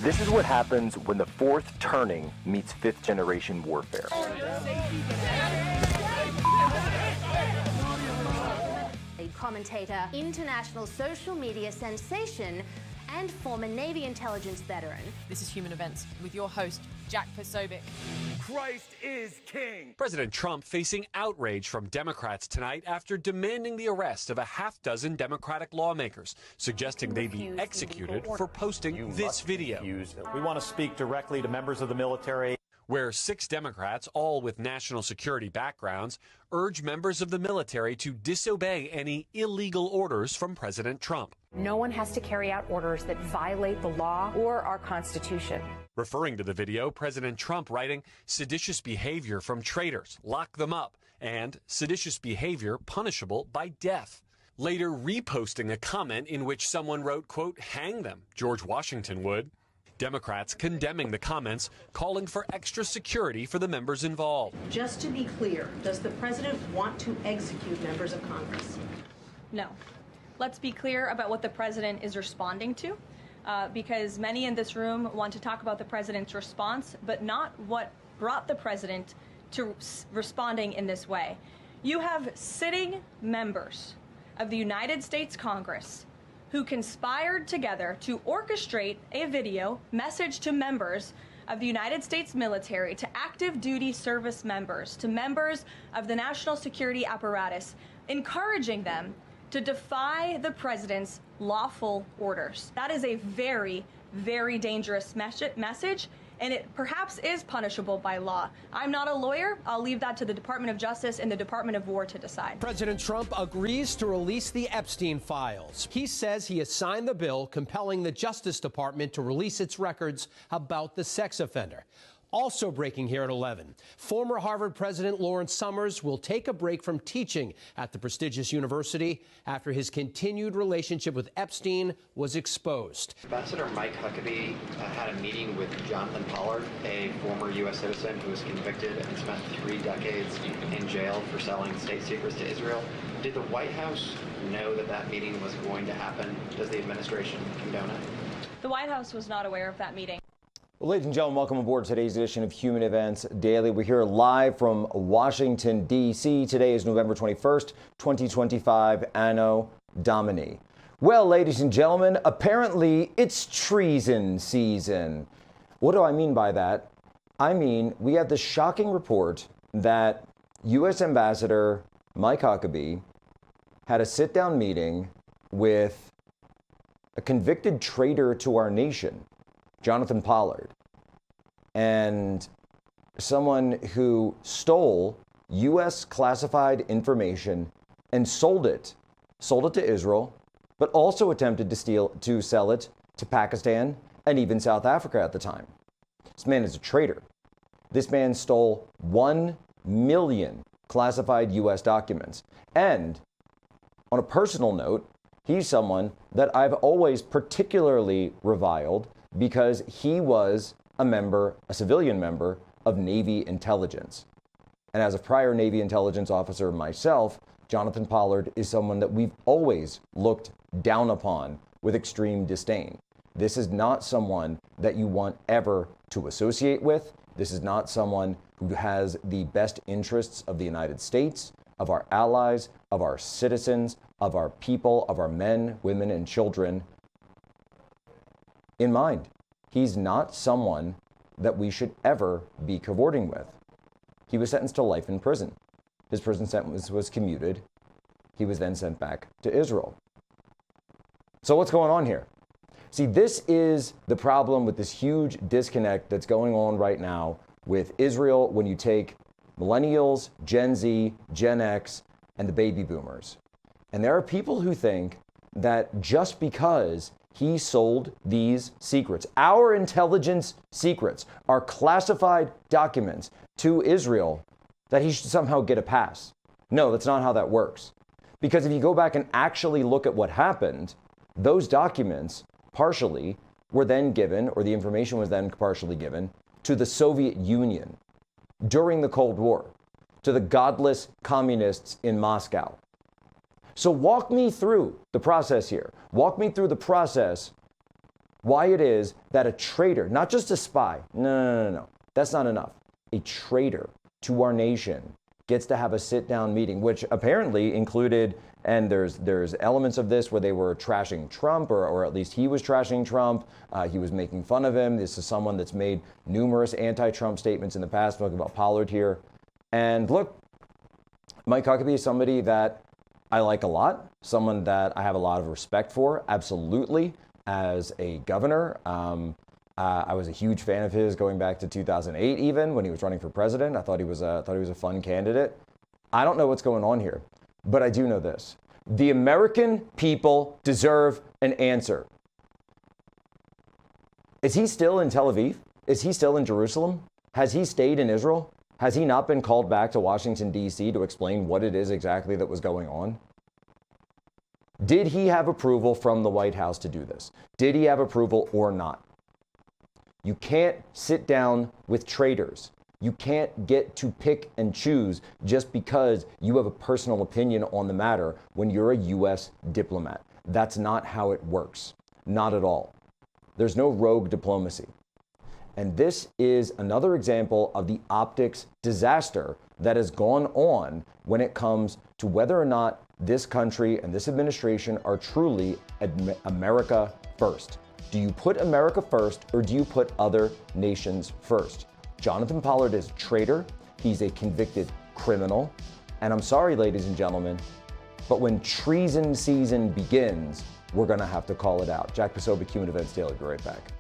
This is what happens when the fourth turning meets fifth generation warfare. A commentator, international social media sensation, and former Navy intelligence veteran. This is Human Events with your host, Jack Posobiec. Christ is king. President Trump facing outrage from Democrats tonight after demanding the arrest of a half-dozen Democratic lawmakers, suggesting they be executed for posting this video. We want to speak directly to members of the military. Where 6 Democrats, all with national security backgrounds, urge members of the military to disobey any illegal orders from President Trump. No one has to carry out orders that violate the law or our Constitution. Referring to the video, President Trump writing, "Seditious behavior from traitors, lock them up," and "seditious behavior punishable by death." Later reposting a comment in which someone wrote, quote, "hang them, George Washington would." Democrats condemning the comments, calling for extra security for the members involved. Just to be clear, does the president want to execute members of Congress? No. Let's be clear about what the president is responding to, because many in this room want to talk about the president's response, but not what brought the president to responding in this way. You have sitting members of the United States Congress who conspired together to orchestrate a video message to members of the United States military, to active duty service members, to members of the national security apparatus, encouraging them to defy the president's lawful orders. That is a very, very dangerous message, and it perhaps is punishable by law. I'm not a lawyer. I'll leave that to the Department of Justice and the Department of War to decide. President Trump agrees to release the Epstein files. He says he has signed the bill compelling the Justice Department to release its records about the sex offender. Also breaking here at 11, former Harvard President Lawrence Summers will take a break from teaching at the prestigious university after his continued relationship with Epstein was exposed. Ambassador Mike Huckabee had a meeting with Jonathan Pollard, a former U.S. citizen who was convicted and spent 3 decades in jail for selling state secrets to Israel. Did the White House know that that meeting was going to happen? Does the administration condone it? The White House was not aware of that meeting. Well, ladies and gentlemen, welcome aboard today's edition of Human Events Daily. We're here live from Washington, D.C. Today is November 21st, 2025, Anno Domini. Well, ladies and gentlemen, apparently it's treason season. What do I mean by that? I mean, we have the shocking report that U.S. Ambassador Mike Huckabee had a sit-down meeting with a convicted traitor to our nation, Jonathan Pollard, and someone who stole U.S. classified information and sold it to Israel, but also attempted to sell it to Pakistan and even South Africa at the time. This man is a traitor. This man stole 1 million classified U.S. documents. And on a personal note, he's someone that I've always particularly reviled because he was a civilian member of Navy intelligence. And as a prior Navy intelligence officer myself, Jonathan Pollard is someone that we've always looked down upon with extreme disdain. This is not someone that you want ever to associate with. This is not someone who has the best interests of the United States, of our allies, of our citizens, of our people, of our men, women, and children in mind. He's not someone that we should ever be cavorting with. He was sentenced to life in prison. His prison sentence was commuted. He was then sent back to Israel. So what's going on here? See, this is the problem with this huge disconnect that's going on right now with Israel when you take millennials, Gen Z, Gen X, and the baby boomers. And there are people who think that just because he sold these secrets, our intelligence secrets, our classified documents to Israel, that he should somehow get a pass. No, that's not how that works. Because if you go back and actually look at what happened, those documents partially were then given, or the information was then partially given, to the Soviet Union during the Cold War, to the godless communists in Moscow. So walk me through the process here. Walk me through the process why it is that a traitor, not just a spy, no, that's not enough. A traitor to our nation gets to have a sit-down meeting, which apparently included, and there's elements of this where they were trashing Trump, or at least he was trashing Trump. He was making fun of him. This is someone that's made numerous anti-Trump statements in the past. Talking about Pollard here. And look, Mike Huckabee is somebody that I like a lot, someone that I have a lot of respect for, absolutely, as a governor. I was a huge fan of his going back to 2008, even when he was running for president. I thought he was a fun candidate. I don't know what's going on here, but I do know this. The American people deserve an answer. Is he still in Tel Aviv? Is he still in Jerusalem? Has he stayed in Israel? Has he not been called back to Washington, D.C. to explain what it is exactly that was going on? Did he have approval from the White House to do this? Did he have approval or not? You can't sit down with traitors. You can't get to pick and choose just because you have a personal opinion on the matter when you're a U.S. diplomat. That's not how it works. Not at all. There's no rogue diplomacy. And this is another example of the optics disaster that has gone on when it comes to whether or not this country and this administration are truly America first. Do you put America first, or do you put other nations first? Jonathan Pollard is a traitor. He's a convicted criminal. And I'm sorry, ladies and gentlemen, but when treason season begins, we're going to have to call it out. Jack Posobiec, Human Events Daily. Be right back.